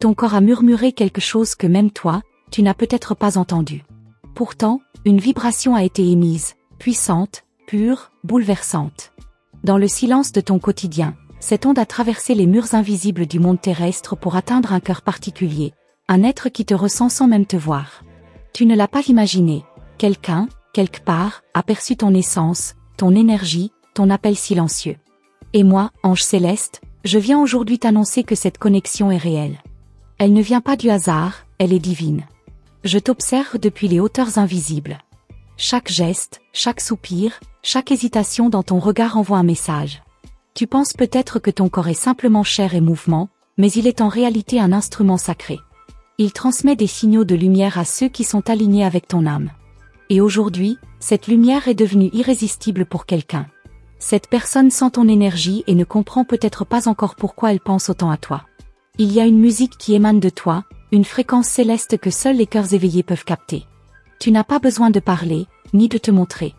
Ton corps a murmuré quelque chose que même toi, tu n'as peut-être pas entendu. Pourtant, une vibration a été émise, puissante, pure, bouleversante. Dans le silence de ton quotidien, cette onde a traversé les murs invisibles du monde terrestre pour atteindre un cœur particulier, un être qui te ressent sans même te voir. Tu ne l'as pas imaginé. Quelqu'un, quelque part, a perçu ton essence, ton énergie, ton appel silencieux. Et moi, ange céleste, je viens aujourd'hui t'annoncer que cette connexion est réelle. Elle ne vient pas du hasard, elle est divine. Je t'observe depuis les hauteurs invisibles. Chaque geste, chaque soupir, chaque hésitation dans ton regard envoie un message. Tu penses peut-être que ton corps est simplement chair et mouvement, mais il est en réalité un instrument sacré. Il transmet des signaux de lumière à ceux qui sont alignés avec ton âme. Et aujourd'hui, cette lumière est devenue irrésistible pour quelqu'un. Cette personne sent ton énergie et ne comprend peut-être pas encore pourquoi elle pense autant à toi. Il y a une musique qui émane de toi, une fréquence céleste que seuls les cœurs éveillés peuvent capter. Tu n'as pas besoin de parler, ni de te montrer.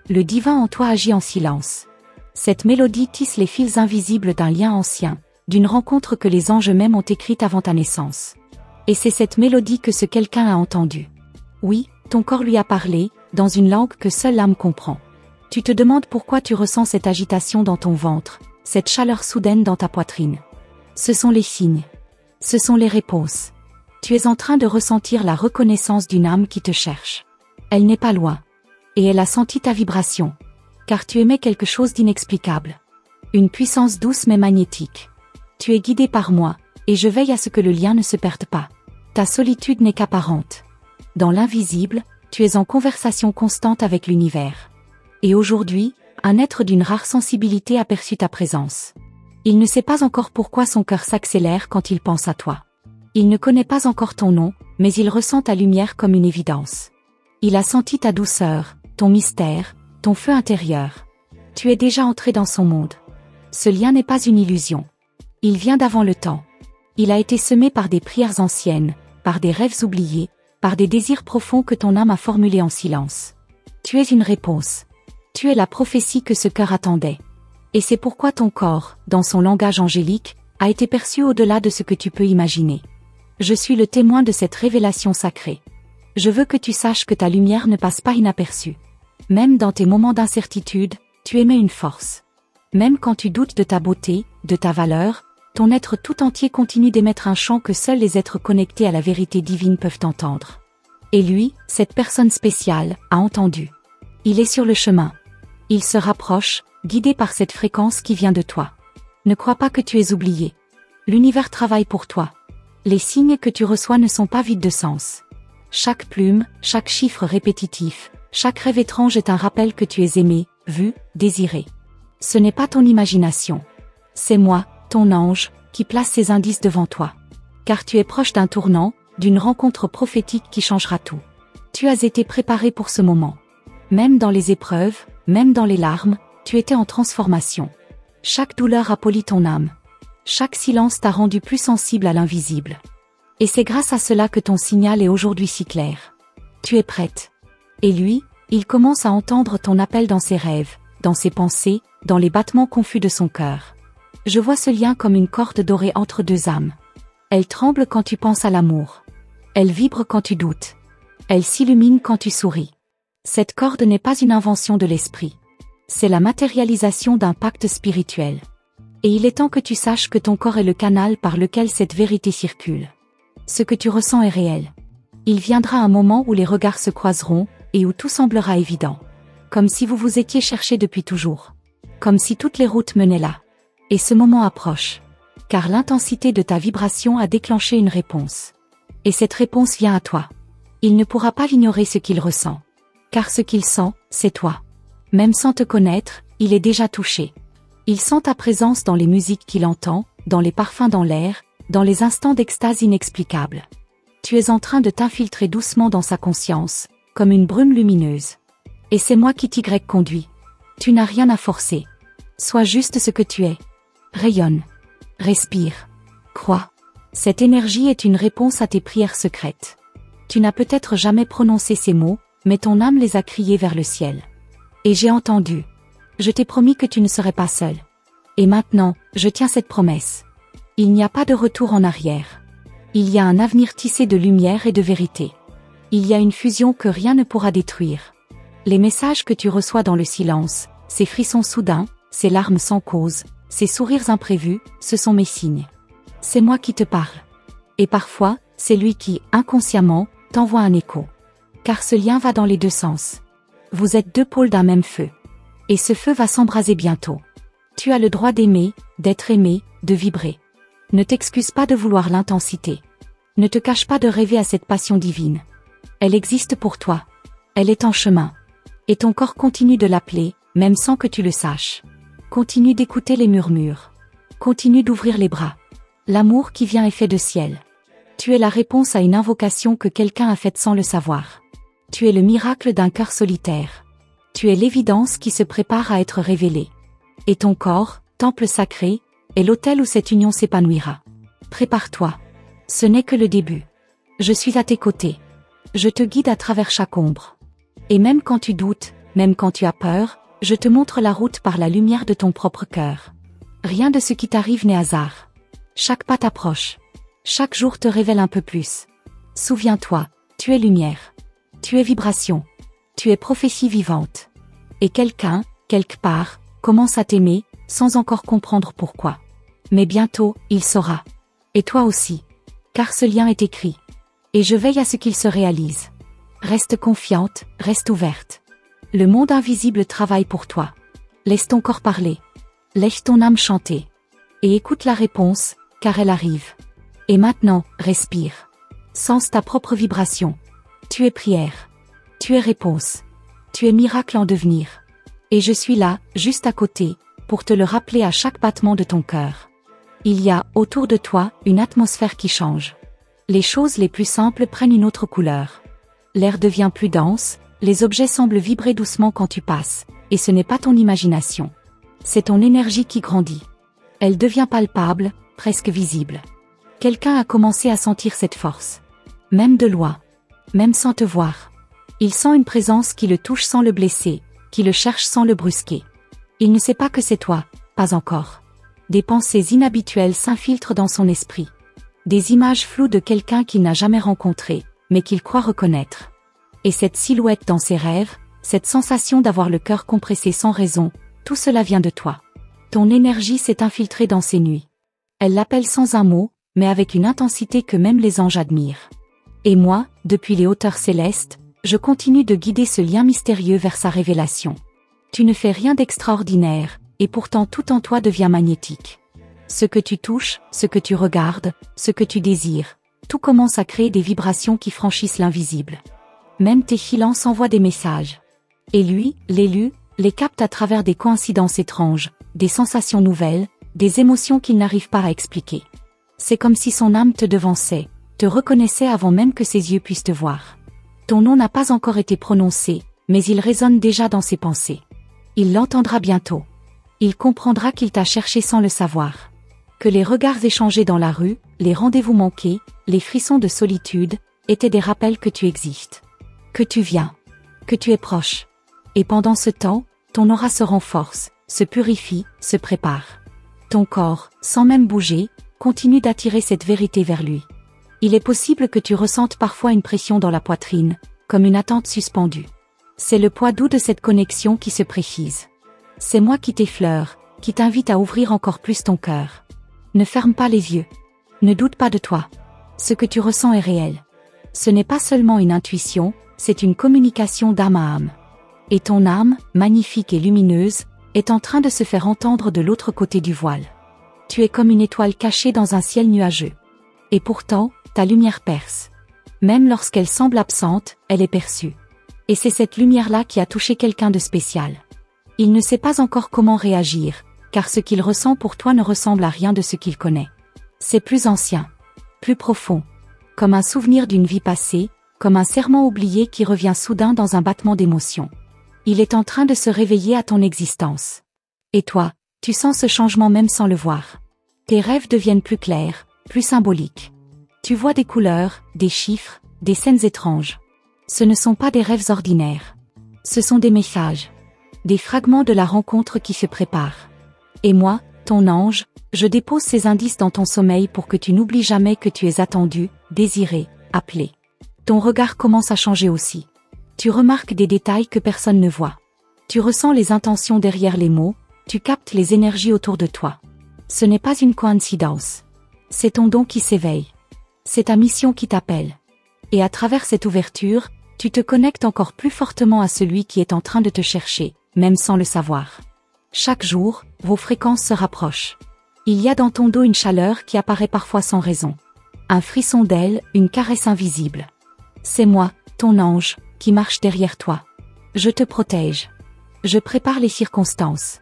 Le divin en toi agit en silence. Cette mélodie tisse les fils invisibles d'un lien ancien, d'une rencontre que les anges eux-mêmes ont écrite avant ta naissance. Et c'est cette mélodie que ce quelqu'un a entendue. Oui, ton corps lui a parlé, dans une langue que seule l'âme comprend. Tu te demandes pourquoi tu ressens cette agitation dans ton ventre, cette chaleur soudaine dans ta poitrine. Ce sont les signes. Ce sont les réponses. Tu es en train de ressentir la reconnaissance d'une âme qui te cherche. Elle n'est pas loin. Et elle a senti ta vibration. Car tu émets quelque chose d'inexplicable. Une puissance douce mais magnétique. Tu es guidé par moi, et je veille à ce que le lien ne se perde pas. Ta solitude n'est qu'apparente. Dans l'invisible, tu es en conversation constante avec l'univers. Et aujourd'hui, un être d'une rare sensibilité aperçut ta présence. Il ne sait pas encore pourquoi son cœur s'accélère quand il pense à toi. Il ne connaît pas encore ton nom, mais il ressent ta lumière comme une évidence. Il a senti ta douceur, ton mystère, ton feu intérieur. Tu es déjà entré dans son monde. Ce lien n'est pas une illusion. Il vient d'avant le temps. Il a été semé par des prières anciennes, par des rêves oubliés, par des désirs profonds que ton âme a formulés en silence. Tu es une réponse. Tu es la prophétie que ce cœur attendait. Et c'est pourquoi ton corps, dans son langage angélique, a été perçu au-delà de ce que tu peux imaginer. Je suis le témoin de cette révélation sacrée. Je veux que tu saches que ta lumière ne passe pas inaperçue. Même dans tes moments d'incertitude, tu émets une force. Même quand tu doutes de ta beauté, de ta valeur, ton être tout entier continue d'émettre un chant que seuls les êtres connectés à la vérité divine peuvent entendre. Et lui, cette personne spéciale, a entendu. Il est sur le chemin. Il se rapproche, guidé par cette fréquence qui vient de toi. Ne crois pas que tu es oublié. L'univers travaille pour toi. Les signes que tu reçois ne sont pas vides de sens. Chaque plume, chaque chiffre répétitif, chaque rêve étrange est un rappel que tu es aimé, vu, désiré. Ce n'est pas ton imagination. C'est moi, ton ange, qui place ces indices devant toi. Car tu es proche d'un tournant, d'une rencontre prophétique qui changera tout. Tu as été préparé pour ce moment. Même dans les épreuves, même dans les larmes, tu étais en transformation. Chaque douleur a poli ton âme. Chaque silence t'a rendu plus sensible à l'invisible. Et c'est grâce à cela que ton signal est aujourd'hui si clair. Tu es prête. Et lui, il commence à entendre ton appel dans ses rêves, dans ses pensées, dans les battements confus de son cœur. Je vois ce lien comme une corde dorée entre deux âmes. Elle tremble quand tu penses à l'amour. Elle vibre quand tu doutes. Elle s'illumine quand tu souris. Cette corde n'est pas une invention de l'esprit. C'est la matérialisation d'un pacte spirituel. Et il est temps que tu saches que ton corps est le canal par lequel cette vérité circule. Ce que tu ressens est réel. Il viendra un moment où les regards se croiseront, et où tout semblera évident. Comme si vous vous étiez cherché depuis toujours. Comme si toutes les routes menaient là. Et ce moment approche. Car l'intensité de ta vibration a déclenché une réponse. Et cette réponse vient à toi. Il ne pourra pas ignorer ce qu'il ressent. Car ce qu'il sent, c'est toi. Même sans te connaître, il est déjà touché. Il sent ta présence dans les musiques qu'il entend, dans les parfums dans l'air, dans les instants d'extase inexplicable. Tu es en train de t'infiltrer doucement dans sa conscience, comme une brume lumineuse. Et c'est moi qui t'y conduis. Tu n'as rien à forcer. Sois juste ce que tu es. Rayonne. Respire. Crois. Cette énergie est une réponse à tes prières secrètes. Tu n'as peut-être jamais prononcé ces mots, mais ton âme les a criés vers le ciel. Et j'ai entendu. Je t'ai promis que tu ne serais pas seul. Et maintenant, je tiens cette promesse. Il n'y a pas de retour en arrière. Il y a un avenir tissé de lumière et de vérité. Il y a une fusion que rien ne pourra détruire. Les messages que tu reçois dans le silence, ces frissons soudains, ces larmes sans cause, ces sourires imprévus, ce sont mes signes. C'est moi qui te parle. Et parfois, c'est lui qui, inconsciemment, t'envoie un écho. Car ce lien va dans les deux sens. Vous êtes deux pôles d'un même feu. Et ce feu va s'embraser bientôt. Tu as le droit d'aimer, d'être aimé, de vibrer. Ne t'excuse pas de vouloir l'intensité. Ne te cache pas de rêver à cette passion divine. Elle existe pour toi. Elle est en chemin. Et ton corps continue de l'appeler, même sans que tu le saches. Continue d'écouter les murmures. Continue d'ouvrir les bras. L'amour qui vient est fait de ciel. Tu es la réponse à une invocation que quelqu'un a faite sans le savoir. Tu es le miracle d'un cœur solitaire. Tu es l'évidence qui se prépare à être révélée. Et ton corps, temple sacré, est l'autel où cette union s'épanouira. Prépare-toi. Ce n'est que le début. Je suis à tes côtés. Je te guide à travers chaque ombre. Et même quand tu doutes, même quand tu as peur, je te montre la route par la lumière de ton propre cœur. Rien de ce qui t'arrive n'est hasard. Chaque pas t'approche. Chaque jour te révèle un peu plus. Souviens-toi, tu es lumière. Tu es vibration. Tu es prophétie vivante. Et quelqu'un, quelque part, commence à t'aimer, sans encore comprendre pourquoi. Mais bientôt, il saura. Et toi aussi. Car ce lien est écrit. Et je veille à ce qu'il se réalise. Reste confiante, reste ouverte. Le monde invisible travaille pour toi. Laisse ton corps parler. Laisse ton âme chanter. Et écoute la réponse, car elle arrive. Et maintenant, respire. Sens ta propre vibration. Tu es prière. Tu es réponse. Tu es miracle en devenir. Et je suis là, juste à côté, pour te le rappeler à chaque battement de ton cœur. Il y a, autour de toi, une atmosphère qui change. Les choses les plus simples prennent une autre couleur. L'air devient plus dense, les objets semblent vibrer doucement quand tu passes, et ce n'est pas ton imagination. C'est ton énergie qui grandit. Elle devient palpable, presque visible. Quelqu'un a commencé à sentir cette force. Même de loin. Même sans te voir. Il sent une présence qui le touche sans le blesser, qui le cherche sans le brusquer. Il ne sait pas que c'est toi, pas encore. Des pensées inhabituelles s'infiltrent dans son esprit. Des images floues de quelqu'un qu'il n'a jamais rencontré, mais qu'il croit reconnaître. Et cette silhouette dans ses rêves, cette sensation d'avoir le cœur compressé sans raison, tout cela vient de toi. Ton énergie s'est infiltrée dans ses nuits. Elle l'appelle sans un mot, mais avec une intensité que même les anges admirent. Et moi, depuis les hauteurs célestes, je continue de guider ce lien mystérieux vers sa révélation. Tu ne fais rien d'extraordinaire, et pourtant tout en toi devient magnétique. Ce que tu touches, ce que tu regardes, ce que tu désires, tout commence à créer des vibrations qui franchissent l'invisible. Même tes silences envoient des messages. Et lui, l'élu, les capte à travers des coïncidences étranges, des sensations nouvelles, des émotions qu'il n'arrive pas à expliquer. C'est comme si son âme te devançait, te reconnaissait avant même que ses yeux puissent te voir. Ton nom n'a pas encore été prononcé, mais il résonne déjà dans ses pensées. Il l'entendra bientôt. Il comprendra qu'il t'a cherché sans le savoir. Que les regards échangés dans la rue, les rendez-vous manqués, les frissons de solitude, étaient des rappels que tu existes. Que tu viens. Que tu es proche. Et pendant ce temps, ton aura se renforce, se purifie, se prépare. Ton corps, sans même bouger, continue d'attirer cette vérité vers lui. Il est possible que tu ressentes parfois une pression dans la poitrine, comme une attente suspendue. C'est le poids doux de cette connexion qui se précise. C'est moi qui t'effleure, qui t'invite à ouvrir encore plus ton cœur. Ne ferme pas les yeux. Ne doute pas de toi. Ce que tu ressens est réel. Ce n'est pas seulement une intuition, c'est une communication d'âme à âme. Et ton âme, magnifique et lumineuse, est en train de se faire entendre de l'autre côté du voile. Tu es comme une étoile cachée dans un ciel nuageux. Et pourtant, ta lumière perce. Même lorsqu'elle semble absente, elle est perçue. Et c'est cette lumière-là qui a touché quelqu'un de spécial. Il ne sait pas encore comment réagir, car ce qu'il ressent pour toi ne ressemble à rien de ce qu'il connaît. C'est plus ancien, plus profond, comme un souvenir d'une vie passée, comme un serment oublié qui revient soudain dans un battement d'émotion. Il est en train de se réveiller à ton existence. Et toi, tu sens ce changement même sans le voir. Tes rêves deviennent plus clairs, plus symboliques. Tu vois des couleurs, des chiffres, des scènes étranges. Ce ne sont pas des rêves ordinaires. Ce sont des messages. Des fragments de la rencontre qui se prépare. Et moi, Ton ange, je dépose ces indices dans ton sommeil pour que tu n'oublies jamais que tu es attendu, désiré, appelé. Ton regard commence à changer aussi. Tu remarques des détails que personne ne voit. Tu ressens les intentions derrière les mots, tu captes les énergies autour de toi. Ce n'est pas une coïncidence. C'est ton don qui s'éveille. C'est ta mission qui t'appelle. Et à travers cette ouverture, tu te connectes encore plus fortement à celui qui est en train de te chercher, même sans le savoir. Chaque jour, vos fréquences se rapprochent. Il y a dans ton dos une chaleur qui apparaît parfois sans raison. Un frisson d'aile, une caresse invisible. C'est moi, ton ange, qui marche derrière toi. Je te protège. Je prépare les circonstances.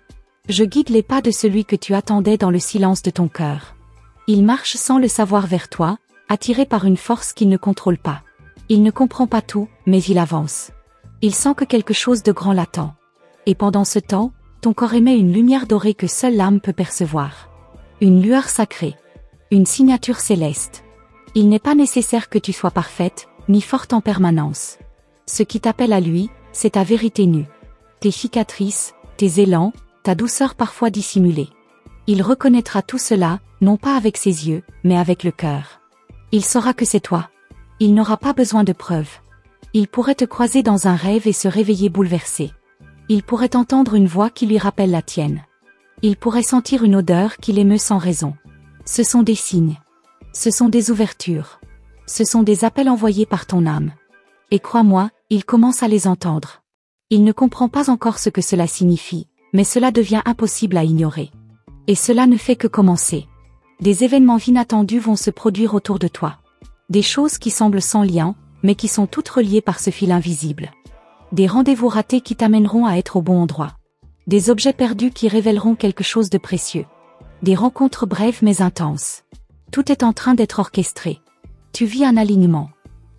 Je guide les pas de celui que tu attendais dans le silence de ton cœur. Il marche sans le savoir vers toi, attiré par une force qu'il ne contrôle pas. Il ne comprend pas tout, mais il avance. Il sent que quelque chose de grand l'attend. Et pendant ce temps, ton corps émet une lumière dorée que seule l'âme peut percevoir. Une lueur sacrée. Une signature céleste. Il n'est pas nécessaire que tu sois parfaite, ni forte en permanence. Ce qui t'appelle à lui, c'est ta vérité nue. Tes cicatrices, tes élans, ta douceur parfois dissimulée. Il reconnaîtra tout cela, non pas avec ses yeux, mais avec le cœur. Il saura que c'est toi. Il n'aura pas besoin de preuves. Il pourrait te croiser dans un rêve et se réveiller bouleversé. Il pourrait entendre une voix qui lui rappelle la tienne. Il pourrait sentir une odeur qui l'émeut sans raison. Ce sont des signes. Ce sont des ouvertures. Ce sont des appels envoyés par ton âme. Et crois-moi, il commence à les entendre. Il ne comprend pas encore ce que cela signifie, mais cela devient impossible à ignorer. Et cela ne fait que commencer. Des événements inattendus vont se produire autour de toi. Des choses qui semblent sans lien, mais qui sont toutes reliées par ce fil invisible. Des rendez-vous ratés qui t'amèneront à être au bon endroit. Des objets perdus qui révéleront quelque chose de précieux. Des rencontres brèves mais intenses. Tout est en train d'être orchestré. Tu vis un alignement.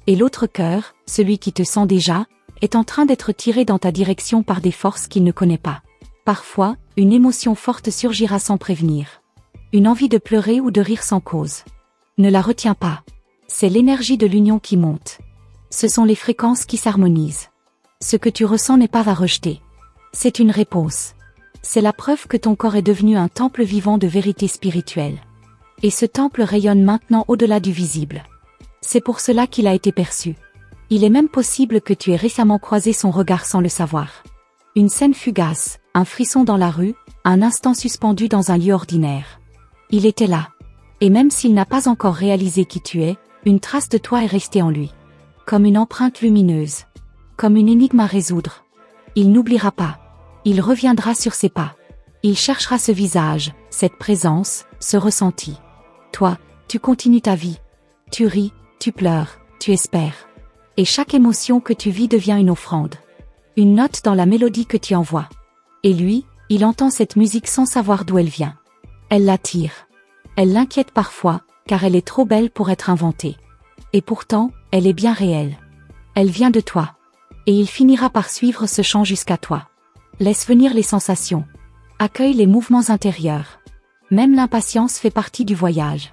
Et l'autre cœur, celui qui te sent déjà, est en train d'être tiré dans ta direction par des forces qu'il ne connaît pas. Parfois, une émotion forte surgira sans prévenir. Une envie de pleurer ou de rire sans cause. Ne la retiens pas. C'est l'énergie de l'union qui monte. Ce sont les fréquences qui s'harmonisent. Ce que tu ressens n'est pas à rejeter. C'est une réponse. C'est la preuve que ton corps est devenu un temple vivant de vérité spirituelle. Et ce temple rayonne maintenant au-delà du visible. C'est pour cela qu'il a été perçu. Il est même possible que tu aies récemment croisé son regard sans le savoir. Une scène fugace, un frisson dans la rue, un instant suspendu dans un lieu ordinaire. Il était là. Et même s'il n'a pas encore réalisé qui tu es, une trace de toi est restée en lui. Comme une empreinte lumineuse. Comme une énigme à résoudre. Il n'oubliera pas. Il reviendra sur ses pas. Il cherchera ce visage, cette présence, ce ressenti. Toi, tu continues ta vie. Tu ris, tu pleures, tu espères. Et chaque émotion que tu vis devient une offrande. Une note dans la mélodie que tu envoies. Et lui, il entend cette musique sans savoir d'où elle vient. Elle l'attire. Elle l'inquiète parfois, car elle est trop belle pour être inventée. Et pourtant, elle est bien réelle. Elle vient de toi. Et il finira par suivre ce chant jusqu'à toi. Laisse venir les sensations. Accueille les mouvements intérieurs. Même l'impatience fait partie du voyage.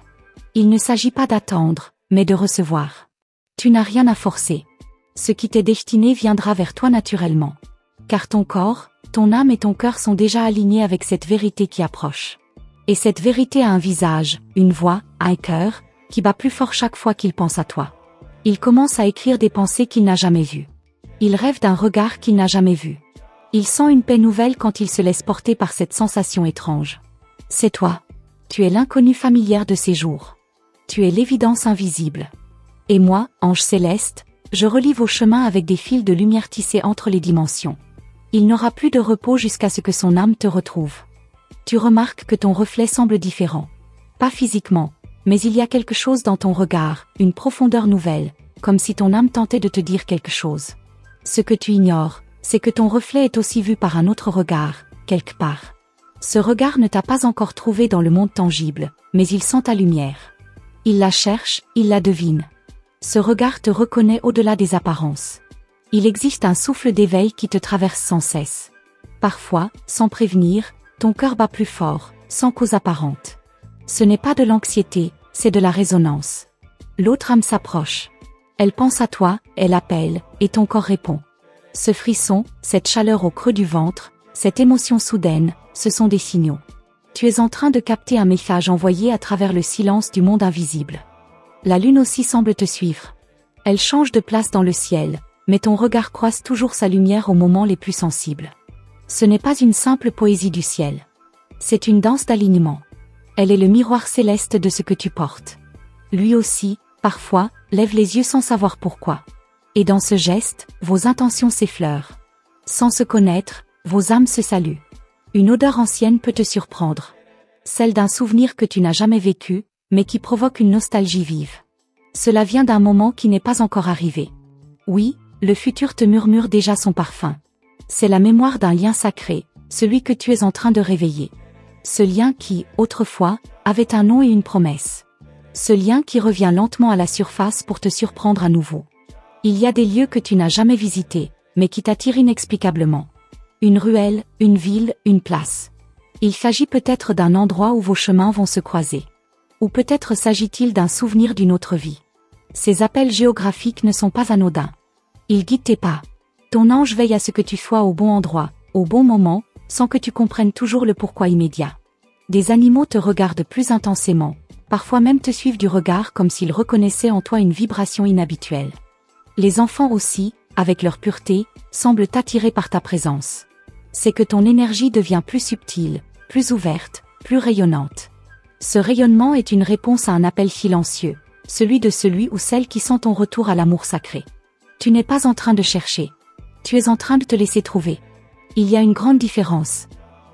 Il ne s'agit pas d'attendre, mais de recevoir. Tu n'as rien à forcer. Ce qui t'est destiné viendra vers toi naturellement. Car ton corps, ton âme et ton cœur sont déjà alignés avec cette vérité qui approche. Et cette vérité a un visage, une voix, un cœur, qui bat plus fort chaque fois qu'il pense à toi. Il commence à écrire des pensées qu'il n'a jamais vues. Il rêve d'un regard qu'il n'a jamais vu. Il sent une paix nouvelle quand il se laisse porter par cette sensation étrange. C'est toi. Tu es l'inconnu familière de ces jours. Tu es l'évidence invisible. Et moi, ange céleste, je relie vos chemins avec des fils de lumière tissés entre les dimensions. Il n'aura plus de repos jusqu'à ce que son âme te retrouve. Tu remarques que ton reflet semble différent. Pas physiquement, mais il y a quelque chose dans ton regard, une profondeur nouvelle, comme si ton âme tentait de te dire quelque chose. Ce que tu ignores, c'est que ton reflet est aussi vu par un autre regard, quelque part. Ce regard ne t'a pas encore trouvé dans le monde tangible, mais il sent ta lumière. Il la cherche, il la devine. Ce regard te reconnaît au-delà des apparences. Il existe un souffle d'éveil qui te traverse sans cesse. Parfois, sans prévenir, ton cœur bat plus fort, sans cause apparente. Ce n'est pas de l'anxiété, c'est de la résonance. L'autre âme s'approche. Elle pense à toi, elle appelle, et ton corps répond. Ce frisson, cette chaleur au creux du ventre, cette émotion soudaine, ce sont des signaux. Tu es en train de capter un message envoyé à travers le silence du monde invisible. La lune aussi semble te suivre. Elle change de place dans le ciel, mais ton regard croise toujours sa lumière aux moments les plus sensibles. Ce n'est pas une simple poésie du ciel. C'est une danse d'alignement. Elle est le miroir céleste de ce que tu portes. Lui aussi, parfois, lève les yeux sans savoir pourquoi. Et dans ce geste, vos intentions s'effleurent. Sans se connaître, vos âmes se saluent. Une odeur ancienne peut te surprendre. Celle d'un souvenir que tu n'as jamais vécu, mais qui provoque une nostalgie vive. Cela vient d'un moment qui n'est pas encore arrivé. Oui, le futur te murmure déjà son parfum. C'est la mémoire d'un lien sacré, celui que tu es en train de réveiller. Ce lien qui, autrefois, avait un nom et une promesse. Ce lien qui revient lentement à la surface pour te surprendre à nouveau. Il y a des lieux que tu n'as jamais visités, mais qui t'attirent inexplicablement. Une ruelle, une ville, une place. Il s'agit peut-être d'un endroit où vos chemins vont se croiser. Ou peut-être s'agit-il d'un souvenir d'une autre vie. Ces appels géographiques ne sont pas anodins. Ils guident tes pas. Ton ange veille à ce que tu sois au bon endroit, au bon moment, sans que tu comprennes toujours le pourquoi immédiat. Des animaux te regardent plus intensément, parfois même te suivent du regard comme s'ils reconnaissaient en toi une vibration inhabituelle. Les enfants aussi, avec leur pureté, semblent attirés par ta présence. C'est que ton énergie devient plus subtile, plus ouverte, plus rayonnante. Ce rayonnement est une réponse à un appel silencieux, celui de celui ou celle qui sent ton retour à l'amour sacré. Tu n'es pas en train de chercher. Tu es en train de te laisser trouver. Il y a une grande différence.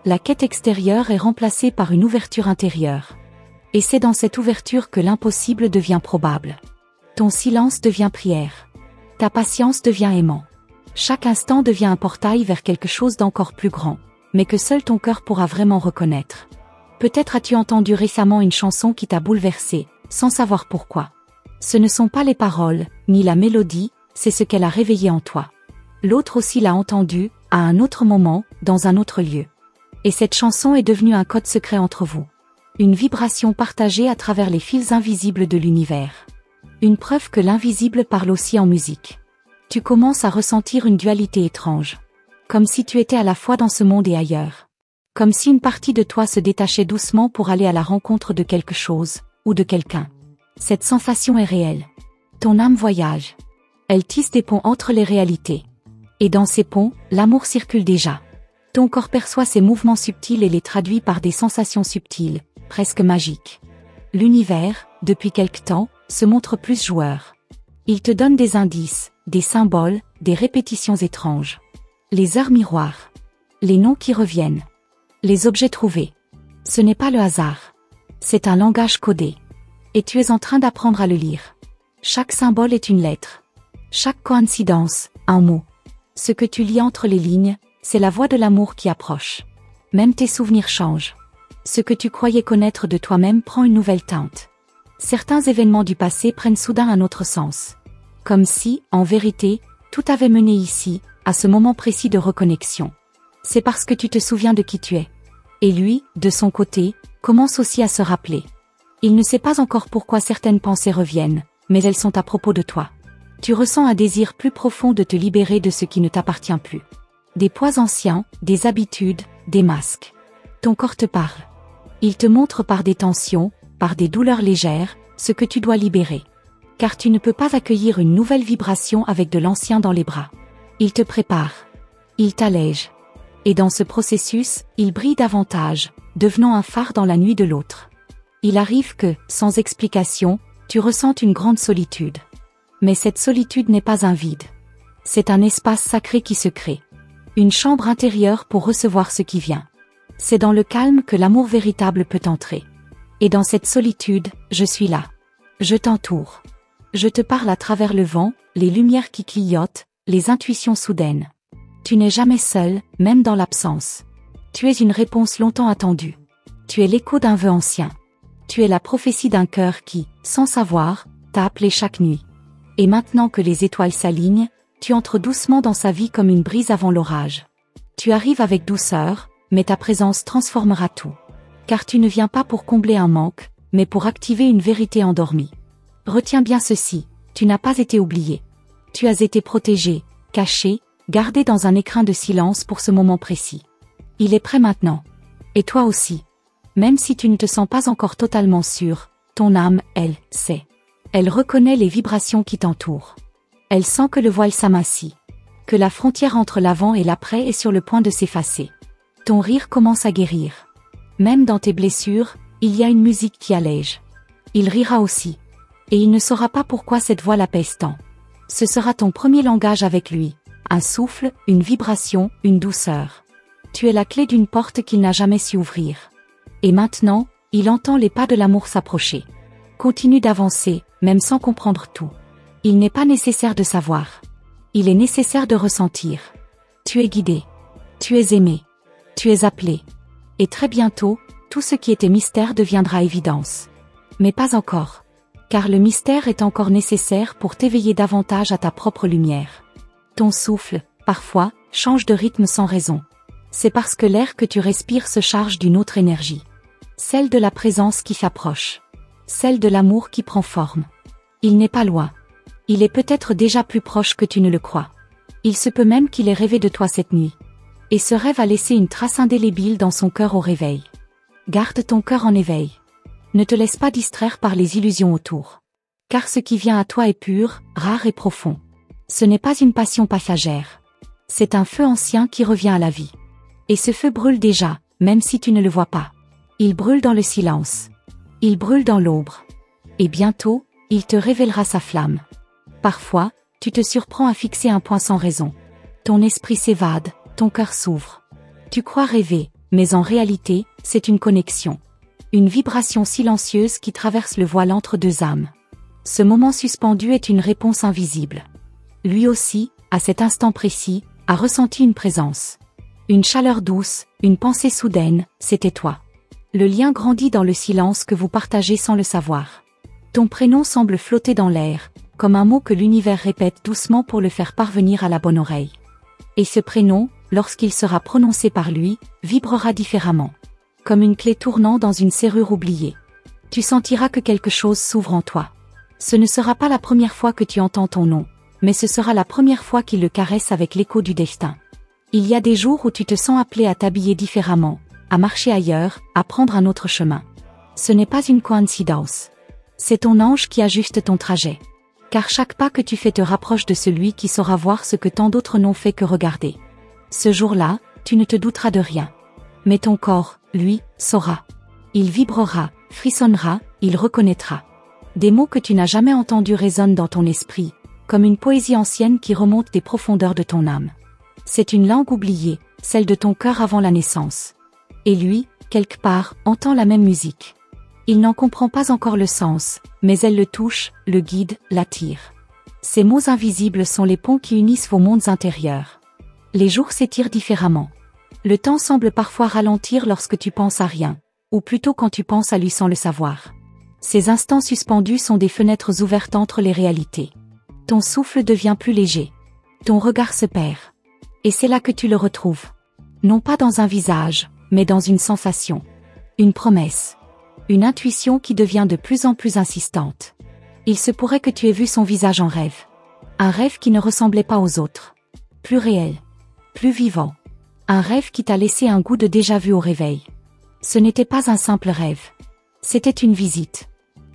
La quête extérieure est remplacée par une ouverture intérieure. Et c'est dans cette ouverture que l'impossible devient probable. Ton silence devient prière. Ta patience devient aimant. Chaque instant devient un portail vers quelque chose d'encore plus grand, mais que seul ton cœur pourra vraiment reconnaître. Peut-être as-tu entendu récemment une chanson qui t'a bouleversé, sans savoir pourquoi. Ce ne sont pas les paroles, ni la mélodie, c'est ce qu'elle a réveillé en toi. L'autre aussi l'a entendue, à un autre moment, dans un autre lieu. Et cette chanson est devenue un code secret entre vous. Une vibration partagée à travers les fils invisibles de l'univers. Une preuve que l'invisible parle aussi en musique. Tu commences à ressentir une dualité étrange. Comme si tu étais à la fois dans ce monde et ailleurs. Comme si une partie de toi se détachait doucement pour aller à la rencontre de quelque chose, ou de quelqu'un. Cette sensation est réelle. Ton âme voyage. Elle tisse des ponts entre les réalités. Et dans ces ponts, l'amour circule déjà. Ton corps perçoit ces mouvements subtils et les traduit par des sensations subtiles, presque magiques. L'univers, depuis quelque temps, se montre plus joueur. Il te donne des indices, des symboles, des répétitions étranges. Les heures miroirs. Les noms qui reviennent. Les objets trouvés. Ce n'est pas le hasard. C'est un langage codé. Et tu es en train d'apprendre à le lire. Chaque symbole est une lettre. Chaque coïncidence, un mot. Ce que tu lis entre les lignes, c'est la voix de l'amour qui approche. Même tes souvenirs changent. Ce que tu croyais connaître de toi-même prend une nouvelle teinte. Certains événements du passé prennent soudain un autre sens. Comme si, en vérité, tout avait mené ici, à ce moment précis de reconnexion. C'est parce que tu te souviens de qui tu es. Et lui, de son côté, commence aussi à se rappeler. Il ne sait pas encore pourquoi certaines pensées reviennent, mais elles sont à propos de toi. Tu ressens un désir plus profond de te libérer de ce qui ne t'appartient plus. Des poids anciens, des habitudes, des masques. Ton corps te parle. Il te montre par des tensions, par des douleurs légères, ce que tu dois libérer. Car tu ne peux pas accueillir une nouvelle vibration avec de l'ancien dans les bras. Il te prépare. Il t'allège. Et dans ce processus, il brille davantage, devenant un phare dans la nuit de l'autre. Il arrive que, sans explication, tu ressentes une grande solitude. Mais cette solitude n'est pas un vide. C'est un espace sacré qui se crée. Une chambre intérieure pour recevoir ce qui vient. C'est dans le calme que l'amour véritable peut entrer. Et dans cette solitude, je suis là. Je t'entoure. Je te parle à travers le vent, les lumières qui clignotent, les intuitions soudaines. Tu n'es jamais seul, même dans l'absence. Tu es une réponse longtemps attendue. Tu es l'écho d'un vœu ancien. Tu es la prophétie d'un cœur qui, sans savoir, t'a appelé chaque nuit. Et maintenant que les étoiles s'alignent, tu entres doucement dans sa vie comme une brise avant l'orage. Tu arrives avec douceur, mais ta présence transformera tout. Car tu ne viens pas pour combler un manque, mais pour activer une vérité endormie. Retiens bien ceci, tu n'as pas été oublié. Tu as été protégé, caché, gardé dans un écrin de silence pour ce moment précis. Il est prêt maintenant. Et toi aussi. Même si tu ne te sens pas encore totalement sûr, ton âme, elle, sait. Elle reconnaît les vibrations qui t'entourent. Elle sent que le voile s'amincit. Que la frontière entre l'avant et l'après est sur le point de s'effacer. Ton rire commence à guérir. Même dans tes blessures, il y a une musique qui allège. Il rira aussi. Et il ne saura pas pourquoi cette voix l'apaise tant. Ce sera ton premier langage avec lui. Un souffle, une vibration, une douceur. Tu es la clé d'une porte qu'il n'a jamais su ouvrir. Et maintenant, il entend les pas de l'amour s'approcher. Continue d'avancer, même sans comprendre tout. Il n'est pas nécessaire de savoir. Il est nécessaire de ressentir. Tu es guidé. Tu es aimé. Tu es appelé. Et très bientôt, tout ce qui était mystère deviendra évidence. Mais pas encore. Car le mystère est encore nécessaire pour t'éveiller davantage à ta propre lumière. Ton souffle, parfois, change de rythme sans raison. C'est parce que l'air que tu respires se charge d'une autre énergie. Celle de la présence qui s'approche. Celle de l'amour qui prend forme. Il n'est pas loin. Il est peut-être déjà plus proche que tu ne le crois. Il se peut même qu'il ait rêvé de toi cette nuit. Et ce rêve a laissé une trace indélébile dans son cœur au réveil. Garde ton cœur en éveil. Ne te laisse pas distraire par les illusions autour. Car ce qui vient à toi est pur, rare et profond. Ce n'est pas une passion passagère. C'est un feu ancien qui revient à la vie. Et ce feu brûle déjà, même si tu ne le vois pas. Il brûle dans le silence. Il brûle dans l'aube. Et bientôt, il te révélera sa flamme. Parfois, tu te surprends à fixer un point sans raison. Ton esprit s'évade, ton cœur s'ouvre. Tu crois rêver, mais en réalité, c'est une connexion. Une vibration silencieuse qui traverse le voile entre deux âmes. Ce moment suspendu est une réponse invisible. Lui aussi, à cet instant précis, a ressenti une présence. Une chaleur douce, une pensée soudaine, c'était toi. Le lien grandit dans le silence que vous partagez sans le savoir. Ton prénom semble flotter dans l'air, comme un mot que l'univers répète doucement pour le faire parvenir à la bonne oreille. Et ce prénom, lorsqu'il sera prononcé par lui, vibrera différemment. Comme une clé tournant dans une serrure oubliée. Tu sentiras que quelque chose s'ouvre en toi. Ce ne sera pas la première fois que tu entends ton nom, mais ce sera la première fois qu'il le caresse avec l'écho du destin. Il y a des jours où tu te sens appelé à t'habiller différemment, à marcher ailleurs, à prendre un autre chemin. Ce n'est pas une coïncidence. C'est ton ange qui ajuste ton trajet. Car chaque pas que tu fais te rapproche de celui qui saura voir ce que tant d'autres n'ont fait que regarder. Ce jour-là, tu ne te douteras de rien. Mais ton corps, lui, saura. Il vibrera, frissonnera, il reconnaîtra. Des mots que tu n'as jamais entendus résonnent dans ton esprit, comme une poésie ancienne qui remonte des profondeurs de ton âme. C'est une langue oubliée, celle de ton cœur avant la naissance. Et lui, quelque part, entend la même musique. Il n'en comprend pas encore le sens, mais elle le touche, le guide, l'attire. Ces mots invisibles sont les ponts qui unissent vos mondes intérieurs. Les jours s'étirent différemment. Le temps semble parfois ralentir lorsque tu penses à rien, ou plutôt quand tu penses à lui sans le savoir. Ces instants suspendus sont des fenêtres ouvertes entre les réalités. Ton souffle devient plus léger. Ton regard se perd. Et c'est là que tu le retrouves. Non pas dans un visage, mais dans une sensation. Une promesse. Une intuition qui devient de plus en plus insistante. Il se pourrait que tu aies vu son visage en rêve. Un rêve qui ne ressemblait pas aux autres. Plus réel. Plus vivant. Un rêve qui t'a laissé un goût de déjà-vu au réveil. Ce n'était pas un simple rêve. C'était une visite.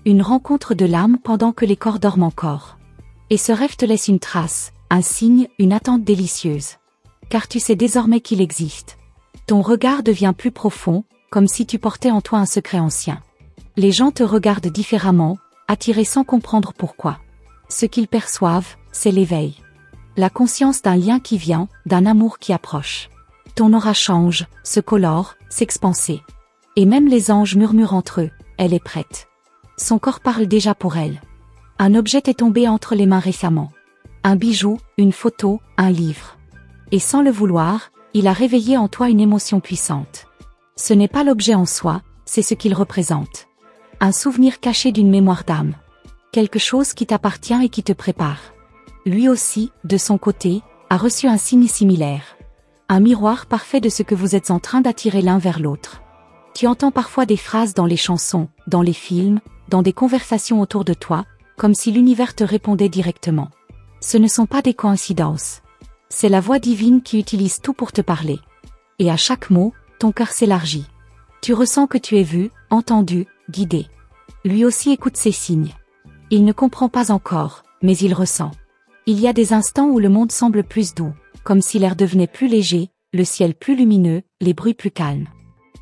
Une rencontre de l'âme pendant que les corps dorment encore. Et ce rêve te laisse une trace, un signe, une attente délicieuse. Car tu sais désormais qu'il existe. Ton regard devient plus profond, comme si tu portais en toi un secret ancien. Les gens te regardent différemment, attirés sans comprendre pourquoi. Ce qu'ils perçoivent, c'est l'éveil. La conscience d'un lien qui vient, d'un amour qui approche. Ton aura change, se colore, s'expanser. Et même les anges murmurent entre eux, elle est prête. Son corps parle déjà pour elle. Un objet est tombé entre les mains récemment. Un bijou, une photo, un livre. Et sans le vouloir, il a réveillé en toi une émotion puissante. Ce n'est pas l'objet en soi, c'est ce qu'il représente. Un souvenir caché d'une mémoire d'âme. Quelque chose qui t'appartient et qui te prépare. Lui aussi, de son côté, a reçu un signe similaire. Un miroir parfait de ce que vous êtes en train d'attirer l'un vers l'autre. Tu entends parfois des phrases dans les chansons, dans les films, dans des conversations autour de toi, comme si l'univers te répondait directement. Ce ne sont pas des coïncidences. C'est la voix divine qui utilise tout pour te parler. Et à chaque mot, ton cœur s'élargit. Tu ressens que tu es vu, entendu, guidé. Lui aussi écoute ces signes. Il ne comprend pas encore, mais il ressent. Il y a des instants où le monde semble plus doux, comme si l'air devenait plus léger, le ciel plus lumineux, les bruits plus calmes.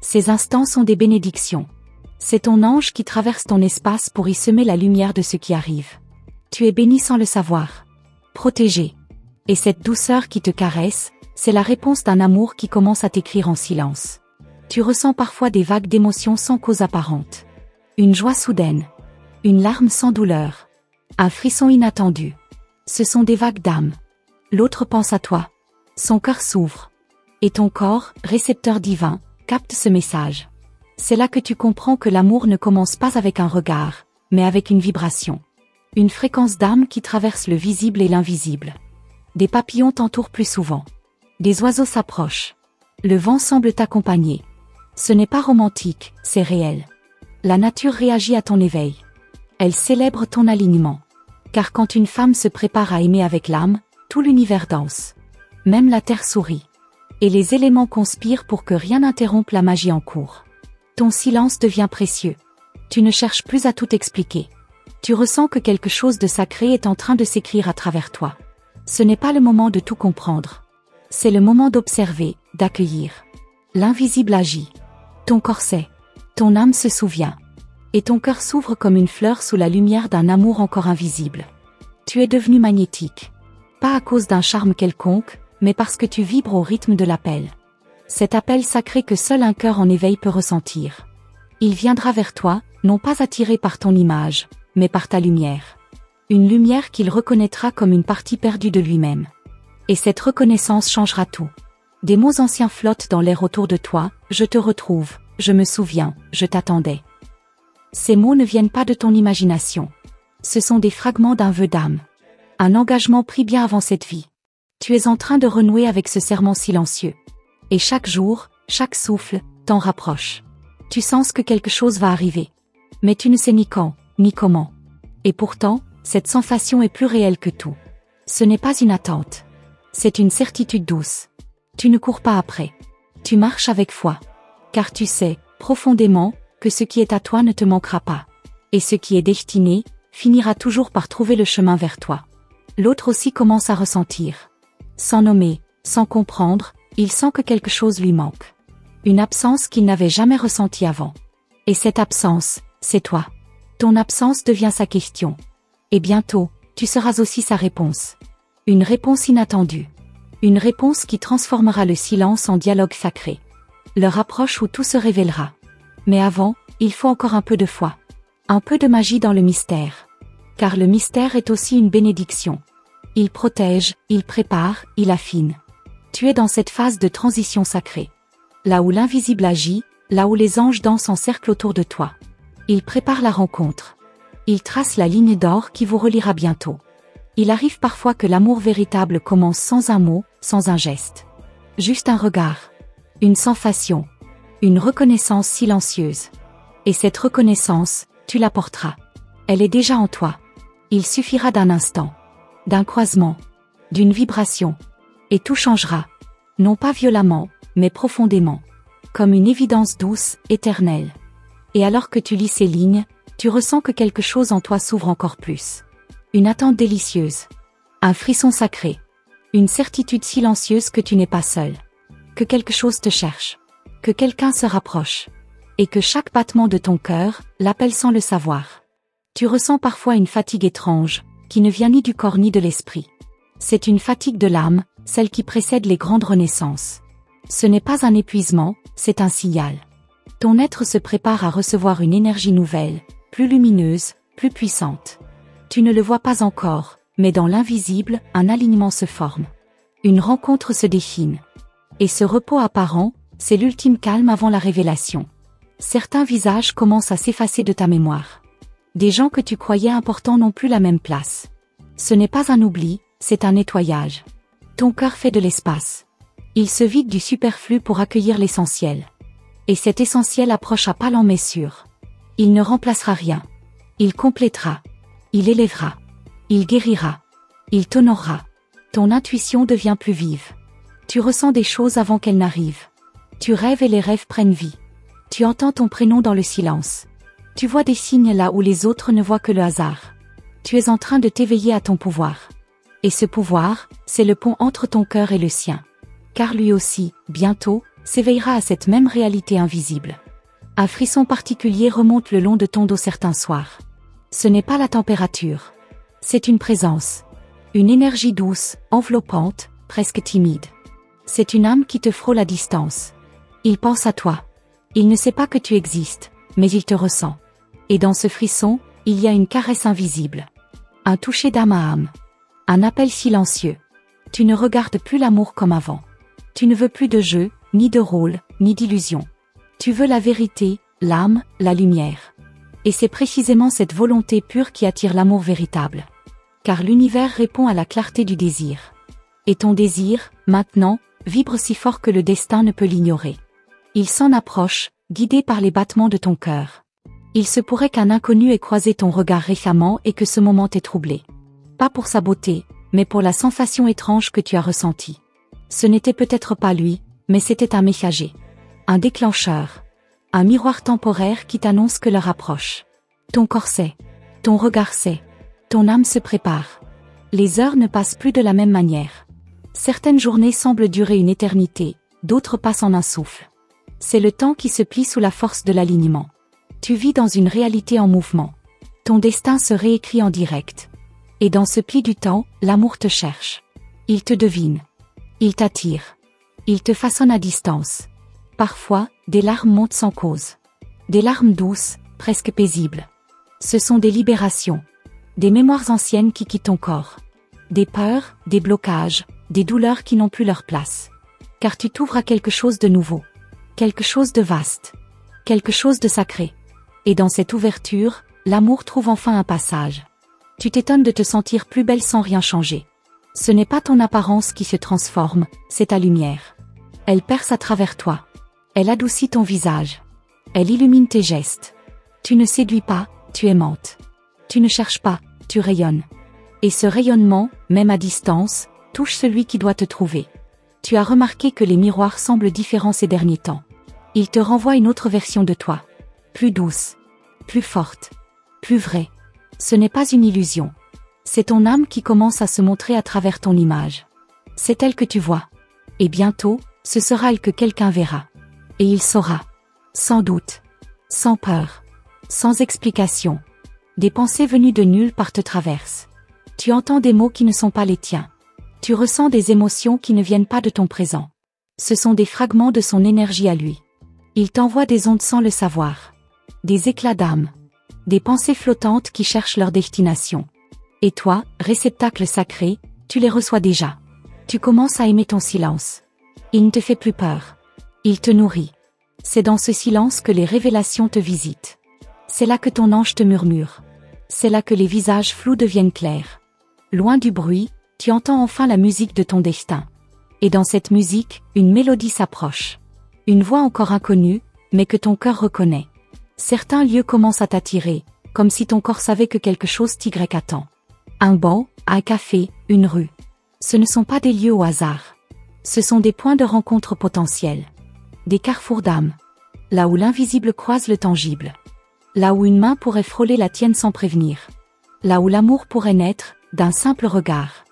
Ces instants sont des bénédictions. C'est ton ange qui traverse ton espace pour y semer la lumière de ce qui arrive. Tu es béni sans le savoir. Protégé. Et cette douceur qui te caresse, c'est la réponse d'un amour qui commence à t'écrire en silence. Tu ressens parfois des vagues d'émotions sans cause apparente. Une joie soudaine. Une larme sans douleur. Un frisson inattendu. Ce sont des vagues d'âme. L'autre pense à toi. Son cœur s'ouvre. Et ton corps, récepteur divin, capte ce message. C'est là que tu comprends que l'amour ne commence pas avec un regard, mais avec une vibration. Une fréquence d'âme qui traverse le visible et l'invisible. Des papillons t'entourent plus souvent. Des oiseaux s'approchent. Le vent semble t'accompagner. Ce n'est pas romantique, c'est réel. La nature réagit à ton éveil. Elle célèbre ton alignement. Car quand une femme se prépare à aimer avec l'âme, tout l'univers danse. Même la terre sourit. Et les éléments conspirent pour que rien n'interrompe la magie en cours. Ton silence devient précieux. Tu ne cherches plus à tout expliquer. Tu ressens que quelque chose de sacré est en train de s'écrire à travers toi. Ce n'est pas le moment de tout comprendre. C'est le moment d'observer, d'accueillir. L'invisible agit. Ton corps sait. Ton âme se souvient. Et ton cœur s'ouvre comme une fleur sous la lumière d'un amour encore invisible. Tu es devenu magnétique. Pas à cause d'un charme quelconque, mais parce que tu vibres au rythme de l'appel. Cet appel sacré que seul un cœur en éveil peut ressentir. Il viendra vers toi, non pas attiré par ton image, mais par ta lumière. Une lumière qu'il reconnaîtra comme une partie perdue de lui-même. Et cette reconnaissance changera tout. Des mots anciens flottent dans l'air autour de toi, je te retrouve, je me souviens, je t'attendais. Ces mots ne viennent pas de ton imagination. Ce sont des fragments d'un vœu d'âme. Un engagement pris bien avant cette vie. Tu es en train de renouer avec ce serment silencieux. Et chaque jour, chaque souffle, t'en rapproche. Tu sens que quelque chose va arriver. Mais tu ne sais ni quand, ni comment. Et pourtant, cette sensation est plus réelle que tout. Ce n'est pas une attente. C'est une certitude douce. Tu ne cours pas après. Tu marches avec foi. Car tu sais, profondément, que ce qui est à toi ne te manquera pas. Et ce qui est destiné, finira toujours par trouver le chemin vers toi. L'autre aussi commence à ressentir. Sans nommer, sans comprendre, il sent que quelque chose lui manque. Une absence qu'il n'avait jamais ressentie avant. Et cette absence, c'est toi. Ton absence devient sa question. Et bientôt, tu seras aussi sa réponse. Une réponse inattendue. Une réponse qui transformera le silence en dialogue sacré. L'heure approche où tout se révélera. Mais avant, il faut encore un peu de foi. Un peu de magie dans le mystère. Car le mystère est aussi une bénédiction. Il protège, il prépare, il affine. Tu es dans cette phase de transition sacrée. Là où l'invisible agit, là où les anges dansent en cercle autour de toi. Il prépare la rencontre. Il trace la ligne d'or qui vous reliera bientôt. Il arrive parfois que l'amour véritable commence sans un mot, sans un geste. Juste un regard. Une sensation. Une reconnaissance silencieuse. Et cette reconnaissance, tu la porteras. Elle est déjà en toi. Il suffira d'un instant. D'un croisement. D'une vibration. Et tout changera. Non pas violemment, mais profondément. Comme une évidence douce, éternelle. Et alors que tu lis ces lignes, tu ressens que quelque chose en toi s'ouvre encore plus. Une attente délicieuse. Un frisson sacré. Une certitude silencieuse que tu n'es pas seul. Que quelque chose te cherche. Que quelqu'un se rapproche. Et que chaque battement de ton cœur l'appelle sans le savoir. Tu ressens parfois une fatigue étrange, qui ne vient ni du corps ni de l'esprit. C'est une fatigue de l'âme, celle qui précède les grandes renaissances. Ce n'est pas un épuisement, c'est un signal. Ton être se prépare à recevoir une énergie nouvelle, plus lumineuse, plus puissante. Tu ne le vois pas encore, mais dans l'invisible, un alignement se forme. Une rencontre se dessine. Et ce repos apparent, c'est l'ultime calme avant la révélation. Certains visages commencent à s'effacer de ta mémoire. Des gens que tu croyais importants n'ont plus la même place. Ce n'est pas un oubli, c'est un nettoyage. Ton cœur fait de l'espace. Il se vide du superflu pour accueillir l'essentiel. Et cet essentiel approche à pas lents mais sûr. Il ne remplacera rien. Il complétera. Il élèvera. Il guérira. Il t'honorera. Ton intuition devient plus vive. Tu ressens des choses avant qu'elles n'arrivent. Tu rêves et les rêves prennent vie. Tu entends ton prénom dans le silence. Tu vois des signes là où les autres ne voient que le hasard. Tu es en train de t'éveiller à ton pouvoir. Et ce pouvoir, c'est le pont entre ton cœur et le sien. Car lui aussi, bientôt, s'éveillera à cette même réalité invisible. Un frisson particulier remonte le long de ton dos certains soirs. Ce n'est pas la température. C'est une présence. Une énergie douce, enveloppante, presque timide. C'est une âme qui te frôle à distance. Il pense à toi. Il ne sait pas que tu existes, mais il te ressent. Et dans ce frisson, il y a une caresse invisible. Un toucher d'âme à âme. Un appel silencieux. Tu ne regardes plus l'amour comme avant. Tu ne veux plus de jeu, ni de rôle, ni d'illusion. Tu veux la vérité, l'âme, la lumière. Et c'est précisément cette volonté pure qui attire l'amour véritable. Car l'univers répond à la clarté du désir. Et ton désir, maintenant, vibre si fort que le destin ne peut l'ignorer. Il s'en approche, guidé par les battements de ton cœur. Il se pourrait qu'un inconnu ait croisé ton regard récemment et que ce moment t'ait troublé. Pas pour sa beauté, mais pour la sensation étrange que tu as ressentie. Ce n'était peut-être pas lui, mais c'était un messager. Un déclencheur. Un miroir temporaire qui t'annonce que l'heure approche. Ton corps sait. Ton regard sait. Ton âme se prépare. Les heures ne passent plus de la même manière. Certaines journées semblent durer une éternité, d'autres passent en un souffle. C'est le temps qui se plie sous la force de l'alignement. Tu vis dans une réalité en mouvement. Ton destin se réécrit en direct. Et dans ce pli du temps, l'amour te cherche. Il te devine. Il t'attire. Il te façonne à distance. Parfois, des larmes montent sans cause. Des larmes douces, presque paisibles. Ce sont des libérations. Des mémoires anciennes qui quittent ton corps. Des peurs, des blocages, des douleurs qui n'ont plus leur place. Car tu t'ouvres à quelque chose de nouveau. Quelque chose de vaste. Quelque chose de sacré. Et dans cette ouverture, l'amour trouve enfin un passage. Tu t'étonnes de te sentir plus belle sans rien changer. Ce n'est pas ton apparence qui se transforme, c'est ta lumière. Elle perce à travers toi. Elle adoucit ton visage. Elle illumine tes gestes. Tu ne séduis pas, tu aimantes. Tu ne cherches pas, tu rayonnes. Et ce rayonnement, même à distance, touche celui qui doit te trouver. Tu as remarqué que les miroirs semblent différents ces derniers temps. Ils te renvoient une autre version de toi. Plus douce. Plus forte. Plus vraie. Ce n'est pas une illusion. C'est ton âme qui commence à se montrer à travers ton image. C'est elle que tu vois. Et bientôt, ce sera elle que quelqu'un verra. Et il saura. Sans doute. Sans peur. Sans explication. Des pensées venues de nulle part te traversent. Tu entends des mots qui ne sont pas les tiens. Tu ressens des émotions qui ne viennent pas de ton présent. Ce sont des fragments de son énergie à lui. Il t'envoie des ondes sans le savoir. Des éclats d'âme. Des pensées flottantes qui cherchent leur destination. Et toi, réceptacle sacré, tu les reçois déjà. Tu commences à aimer ton silence. Il ne te fait plus peur. Il te nourrit. C'est dans ce silence que les révélations te visitent. C'est là que ton ange te murmure. C'est là que les visages flous deviennent clairs. Loin du bruit, tu entends enfin la musique de ton destin. Et dans cette musique, une mélodie s'approche. Une voix encore inconnue, mais que ton cœur reconnaît. Certains lieux commencent à t'attirer, comme si ton corps savait que quelque chose t'y attend. Un banc, un café, une rue. Ce ne sont pas des lieux au hasard. Ce sont des points de rencontre potentiels. Des carrefours d'âme. Là où l'invisible croise le tangible. Là où une main pourrait frôler la tienne sans prévenir. Là où l'amour pourrait naître, d'un simple regard.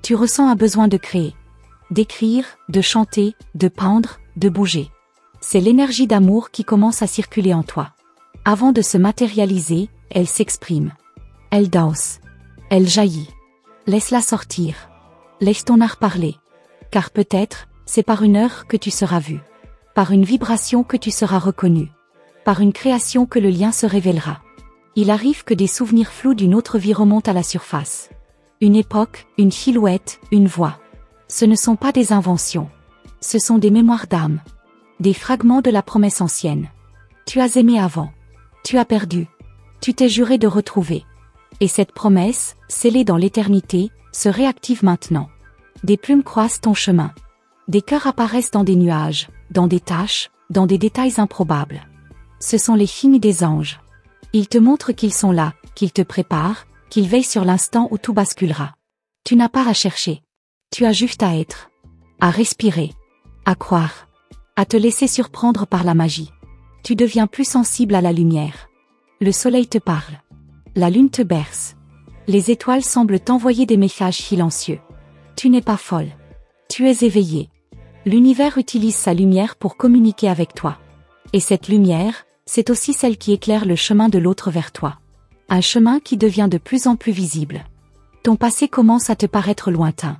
Tu ressens un besoin de créer. D'écrire, de chanter, de peindre, de bouger. C'est l'énergie d'amour qui commence à circuler en toi. Avant de se matérialiser, elle s'exprime. Elle danse. Elle jaillit. Laisse-la sortir. Laisse ton art parler. Car peut-être, c'est par une heure que tu seras vu. Par une vibration que tu seras reconnu. Par une création que le lien se révélera. Il arrive que des souvenirs flous d'une autre vie remontent à la surface. Une époque, une silhouette, une voix. Ce ne sont pas des inventions. Ce sont des mémoires d'âme. Des fragments de la promesse ancienne. Tu as aimé avant. Tu as perdu. Tu t'es juré de retrouver. Et cette promesse, scellée dans l'éternité, se réactive maintenant. Des plumes croisent ton chemin. Des cœurs apparaissent dans des nuages, dans des taches, dans des détails improbables. Ce sont les signes des anges. Ils te montrent qu'ils sont là, qu'ils te préparent, qu'ils veillent sur l'instant où tout basculera. Tu n'as pas à chercher. Tu as juste à être. À respirer. À croire. À te laisser surprendre par la magie. Tu deviens plus sensible à la lumière. Le soleil te parle. La lune te berce. Les étoiles semblent t'envoyer des messages silencieux. Tu n'es pas folle. Tu es éveillée. L'univers utilise sa lumière pour communiquer avec toi. Et cette lumière, c'est aussi celle qui éclaire le chemin de l'autre vers toi. Un chemin qui devient de plus en plus visible. Ton passé commence à te paraître lointain.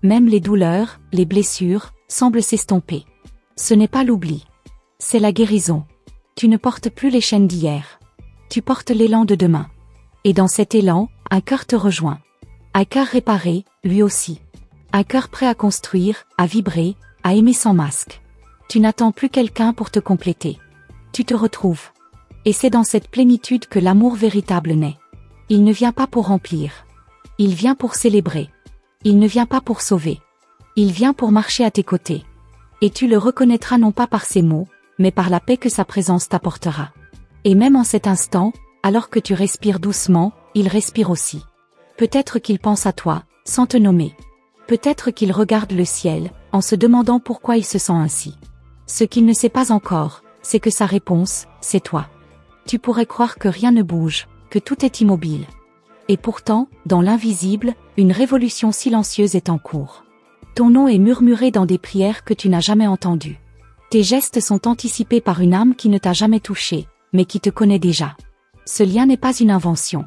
Même les douleurs, les blessures, semblent s'estomper. Ce n'est pas l'oubli. C'est la guérison. Tu ne portes plus les chaînes d'hier. Tu portes l'élan de demain. Et dans cet élan, un cœur te rejoint. Un cœur réparé, lui aussi. Un cœur prêt à construire, à vibrer, à aimer sans masque. Tu n'attends plus quelqu'un pour te compléter. Tu te retrouves. Et c'est dans cette plénitude que l'amour véritable naît. Il ne vient pas pour remplir. Il vient pour célébrer. Il ne vient pas pour sauver. Il vient pour marcher à tes côtés. Et tu le reconnaîtras non pas par ses mots, mais par la paix que sa présence t'apportera. Et même en cet instant, alors que tu respires doucement, il respire aussi. Peut-être qu'il pense à toi, sans te nommer. Peut-être qu'il regarde le ciel, en se demandant pourquoi il se sent ainsi. Ce qu'il ne sait pas encore, c'est que sa réponse, c'est toi. Tu pourrais croire que rien ne bouge, que tout est immobile. Et pourtant, dans l'invisible, une révolution silencieuse est en cours. Ton nom est murmuré dans des prières que tu n'as jamais entendues. Tes gestes sont anticipés par une âme qui ne t'a jamais touché, mais qui te connaît déjà. Ce lien n'est pas une invention.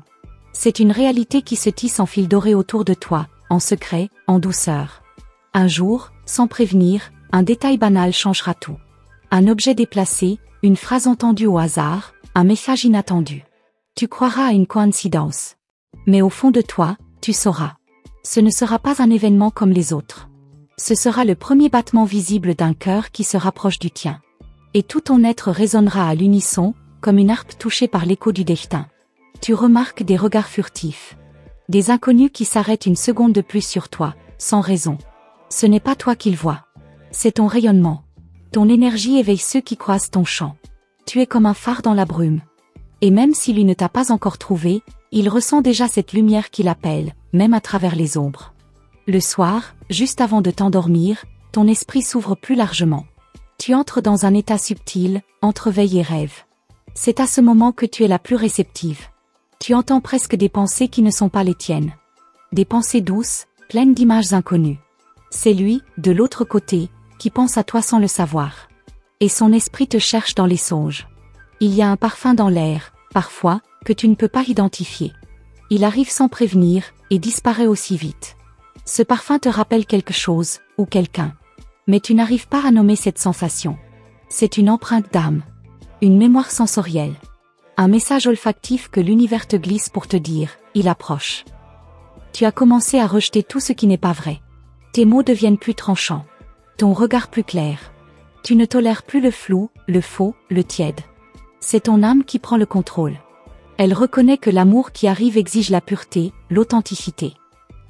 C'est une réalité qui se tisse en fil doré autour de toi, en secret, en douceur. Un jour, sans prévenir, un détail banal changera tout. Un objet déplacé, une phrase entendue au hasard, un message inattendu. Tu croiras à une coïncidence. Mais au fond de toi, tu sauras. Ce ne sera pas un événement comme les autres. Ce sera le premier battement visible d'un cœur qui se rapproche du tien. Et tout ton être résonnera à l'unisson, comme une harpe touchée par l'écho du destin. Tu remarques des regards furtifs. Des inconnus qui s'arrêtent une seconde de plus sur toi, sans raison. Ce n'est pas toi qu'ils voient. C'est ton rayonnement. Ton énergie éveille ceux qui croisent ton champ. Tu es comme un phare dans la brume. Et même si lui ne t'a pas encore trouvé, il ressent déjà cette lumière qui l'appelle, même à travers les ombres. Le soir, juste avant de t'endormir, ton esprit s'ouvre plus largement. Tu entres dans un état subtil, entre veille et rêve. C'est à ce moment que tu es la plus réceptive. Tu entends presque des pensées qui ne sont pas les tiennes. Des pensées douces, pleines d'images inconnues. C'est lui, de l'autre côté, qui pense à toi sans le savoir. Et son esprit te cherche dans les songes. Il y a un parfum dans l'air, parfois, que tu ne peux pas identifier. Il arrive sans prévenir, et disparaît aussi vite. Ce parfum te rappelle quelque chose, ou quelqu'un. Mais tu n'arrives pas à nommer cette sensation. C'est une empreinte d'âme. Une mémoire sensorielle. Un message olfactif que l'univers te glisse pour te dire, il approche. Tu as commencé à rejeter tout ce qui n'est pas vrai. Tes mots deviennent plus tranchants. Ton regard plus clair. Tu ne tolères plus le flou, le faux, le tiède. C'est ton âme qui prend le contrôle. Elle reconnaît que l'amour qui arrive exige la pureté, l'authenticité.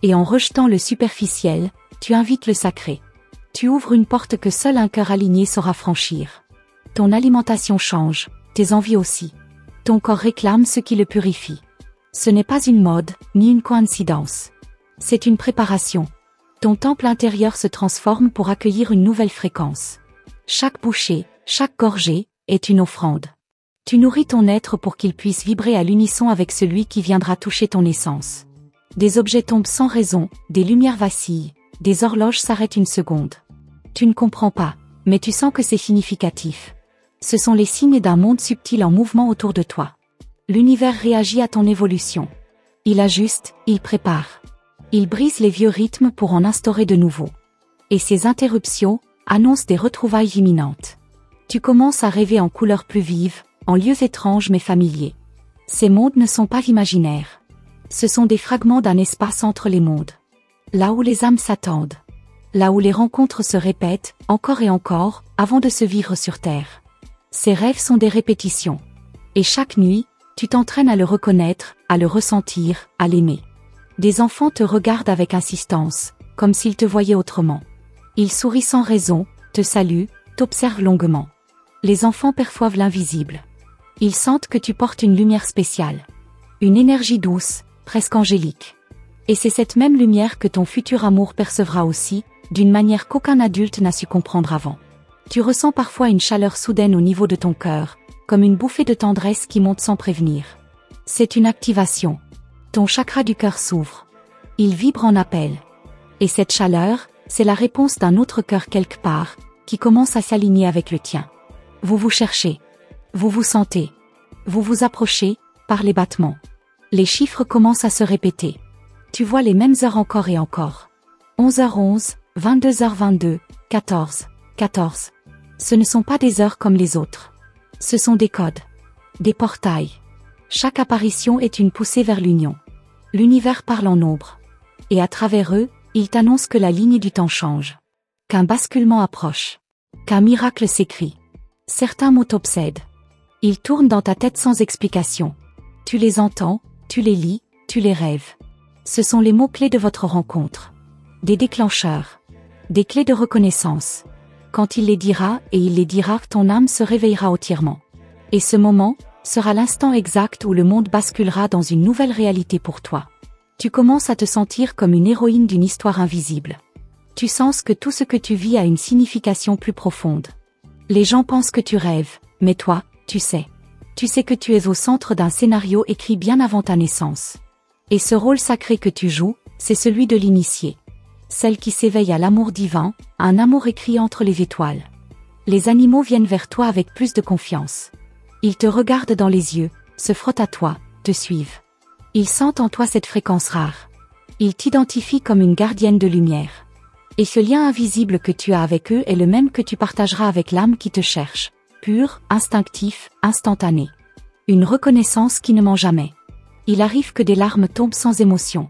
Et en rejetant le superficiel, tu invites le sacré. Tu ouvres une porte que seul un cœur aligné saura franchir. Ton alimentation change, tes envies aussi. Ton corps réclame ce qui le purifie. Ce n'est pas une mode, ni une coïncidence. C'est une préparation. Ton temple intérieur se transforme pour accueillir une nouvelle fréquence. Chaque bouchée, chaque gorgée, est une offrande. Tu nourris ton être pour qu'il puisse vibrer à l'unisson avec celui qui viendra toucher ton essence. Des objets tombent sans raison, des lumières vacillent, des horloges s'arrêtent une seconde. Tu ne comprends pas, mais tu sens que c'est significatif. Ce sont les signes d'un monde subtil en mouvement autour de toi. L'univers réagit à ton évolution. Il ajuste, il prépare. Il brise les vieux rythmes pour en instaurer de nouveaux. Et ces interruptions annoncent des retrouvailles imminentes. Tu commences à rêver en couleurs plus vives, en lieux étranges mais familiers. Ces mondes ne sont pas imaginaires. Ce sont des fragments d'un espace entre les mondes. Là où les âmes s'attendent. Là où les rencontres se répètent, encore et encore, avant de se vivre sur Terre. Ces rêves sont des répétitions. Et chaque nuit, tu t'entraînes à le reconnaître, à le ressentir, à l'aimer. Des enfants te regardent avec insistance, comme s'ils te voyaient autrement. Ils sourient sans raison, te saluent, t'observent longuement. Les enfants perçoivent l'invisible. Ils sentent que tu portes une lumière spéciale. Une énergie douce, presque angélique. Et c'est cette même lumière que ton futur amour percevra aussi, d'une manière qu'aucun adulte n'a su comprendre avant. Tu ressens parfois une chaleur soudaine au niveau de ton cœur, comme une bouffée de tendresse qui monte sans prévenir. C'est une activation. Ton chakra du cœur s'ouvre. Il vibre en appel. Et cette chaleur, c'est la réponse d'un autre cœur quelque part, qui commence à s'aligner avec le tien. Vous vous cherchez. Vous vous sentez. Vous vous approchez, par les battements. Les chiffres commencent à se répéter. Tu vois les mêmes heures encore et encore. 11h11, 22h22, 14, 14. Ce ne sont pas des heures comme les autres. Ce sont des codes. Des portails. Chaque apparition est une poussée vers l'union. L'univers parle en nombre. Et à travers eux, il t'annonce que la ligne du temps change. Qu'un basculement approche. Qu'un miracle s'écrit. Certains mots t'obsèdent. Ils tournent dans ta tête sans explication. Tu les entends, tu les lis, tu les rêves. Ce sont les mots-clés de votre rencontre. Des déclencheurs. Des clés de reconnaissance. Quand il les dira, et il les dira, ton âme se réveillera entièrement. Et ce moment sera l'instant exact où le monde basculera dans une nouvelle réalité pour toi. Tu commences à te sentir comme une héroïne d'une histoire invisible. Tu sens que tout ce que tu vis a une signification plus profonde. Les gens pensent que tu rêves, mais toi, tu sais. Tu sais que tu es au centre d'un scénario écrit bien avant ta naissance. Et ce rôle sacré que tu joues, c'est celui de l'initiée. Celle qui s'éveille à l'amour divin, à un amour écrit entre les étoiles. Les animaux viennent vers toi avec plus de confiance. Ils te regardent dans les yeux, se frottent à toi, te suivent. Ils sentent en toi cette fréquence rare. Ils t'identifient comme une gardienne de lumière. Et ce lien invisible que tu as avec eux est le même que tu partageras avec l'âme qui te cherche. Pur, instinctif, instantané. Une reconnaissance qui ne ment jamais. Il arrive que des larmes tombent sans émotion.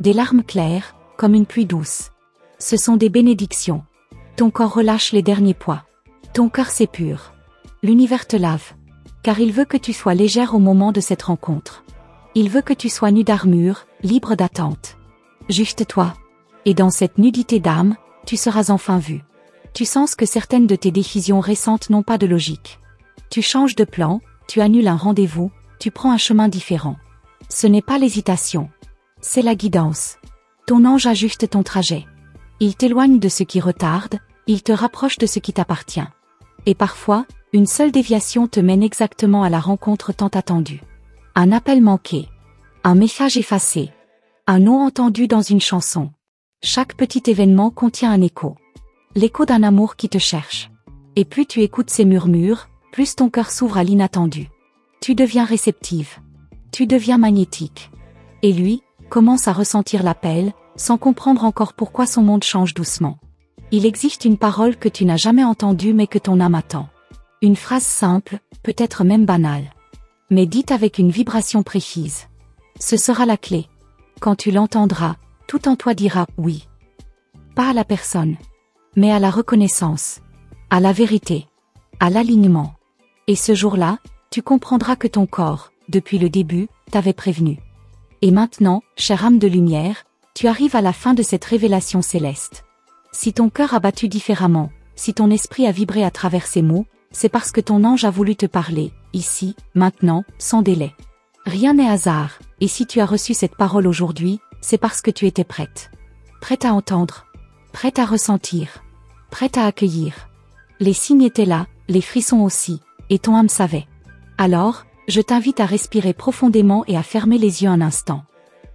Des larmes claires, comme une pluie douce. Ce sont des bénédictions. Ton corps relâche les derniers poids. Ton cœur s'épure. L'univers te lave. Car il veut que tu sois légère au moment de cette rencontre. Il veut que tu sois nue d'armure, libre d'attente. Juste toi. Et dans cette nudité d'âme, tu seras enfin vu. Tu sens que certaines de tes décisions récentes n'ont pas de logique. Tu changes de plan, tu annules un rendez-vous, tu prends un chemin différent. Ce n'est pas l'hésitation. C'est la guidance. Ton ange ajuste ton trajet. Il t'éloigne de ce qui retarde, il te rapproche de ce qui t'appartient. Et parfois, une seule déviation te mène exactement à la rencontre tant attendue. Un appel manqué. Un message effacé. Un nom entendu dans une chanson. Chaque petit événement contient un écho. L'écho d'un amour qui te cherche. Et plus tu écoutes ces murmures, plus ton cœur s'ouvre à l'inattendu. Tu deviens réceptive. Tu deviens magnétique. Et lui, commence à ressentir l'appel, sans comprendre encore pourquoi son monde change doucement. Il existe une parole que tu n'as jamais entendue mais que ton âme attend. Une phrase simple, peut-être même banale. Mais dite avec une vibration précise. Ce sera la clé. Quand tu l'entendras, tout en toi dira oui. Pas à la personne, mais à la reconnaissance, à la vérité, à l'alignement. Et ce jour-là, tu comprendras que ton corps, depuis le début, t'avait prévenu. Et maintenant, chère âme de lumière, tu arrives à la fin de cette révélation céleste. Si ton cœur a battu différemment, si ton esprit a vibré à travers ces mots, c'est parce que ton ange a voulu te parler, ici, maintenant, sans délai. Rien n'est hasard, et si tu as reçu cette parole aujourd'hui, c'est parce que tu étais prête. Prête à entendre. Prête à ressentir. Prête à accueillir. Les signes étaient là, les frissons aussi, et ton âme savait. Alors, je t'invite à respirer profondément et à fermer les yeux un instant.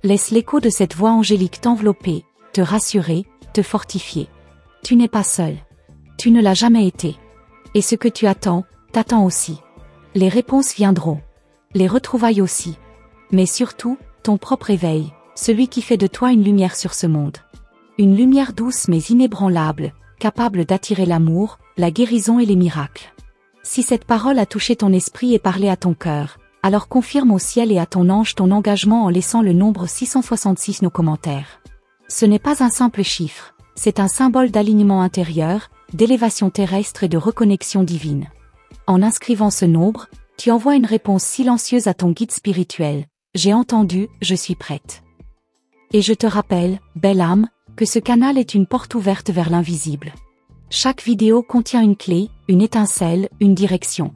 Laisse l'écho de cette voix angélique t'envelopper, te rassurer, te fortifier. Tu n'es pas seul. Tu ne l'as jamais été. Et ce que tu attends, t'attends aussi. Les réponses viendront. Les retrouvailles aussi. Mais surtout, ton propre éveil, celui qui fait de toi une lumière sur ce monde. Une lumière douce mais inébranlable, capable d'attirer l'amour, la guérison et les miracles. Si cette parole a touché ton esprit et parlé à ton cœur, alors confirme au ciel et à ton ange ton engagement en laissant le nombre 666 nos commentaires. Ce n'est pas un simple chiffre, c'est un symbole d'alignement intérieur, d'élévation terrestre et de reconnexion divine. En inscrivant ce nombre, tu envoies une réponse silencieuse à ton guide spirituel. J'ai entendu, je suis prête. Et je te rappelle, belle âme, que ce canal est une porte ouverte vers l'invisible. Chaque vidéo contient une clé, une étincelle, une direction.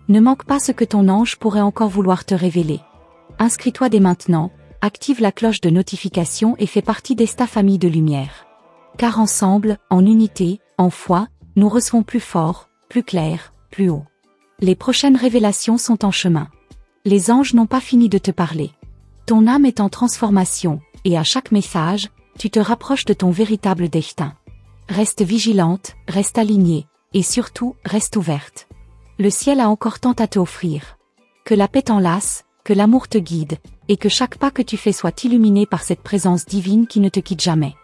Ne manque pas ce que ton ange pourrait encore vouloir te révéler. Inscris-toi dès maintenant, active la cloche de notification et fais partie d'esta famille de lumière. Car ensemble, en unité, en foi, nous recevons plus fort, plus clair, plus haut. Les prochaines révélations sont en chemin. Les anges n'ont pas fini de te parler. Ton âme est en transformation, et à chaque message, tu te rapproches de ton véritable destin. Reste vigilante, reste alignée, et surtout, reste ouverte. Le ciel a encore tant à t'offrir. Que la paix t'enlace, que l'amour te guide, et que chaque pas que tu fais soit illuminé par cette présence divine qui ne te quitte jamais.